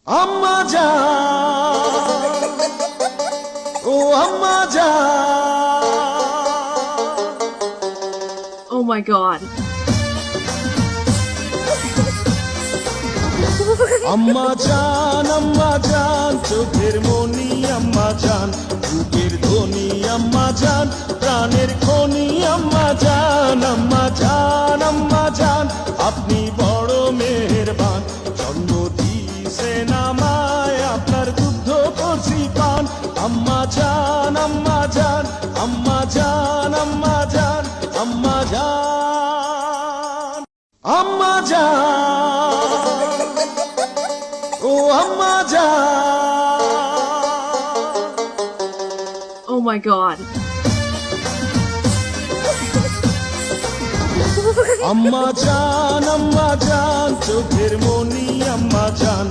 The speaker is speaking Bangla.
আম্মা জান, ও আম্মা জান। Oh my god. আম্মা জান, চোখের মনি আম্মা জান, বুকের ধ্বনি আম্মা জান, প্রাণের খনি আম্মা জান, আম্মা জান, আম্মা জান, আপনি বড় মেহেরবান, জন্ম দিয়েছেন আমায়, আপনার দুগ্ধ করছি পান, আম্মা জান, আম্মা জান, আম্মা জান, আম্মা জান, আম্মা জান, আম্মা জান, ও আম্মা জান। Oh my god. আম্মা জান, চোখের মনি আম্মা জান,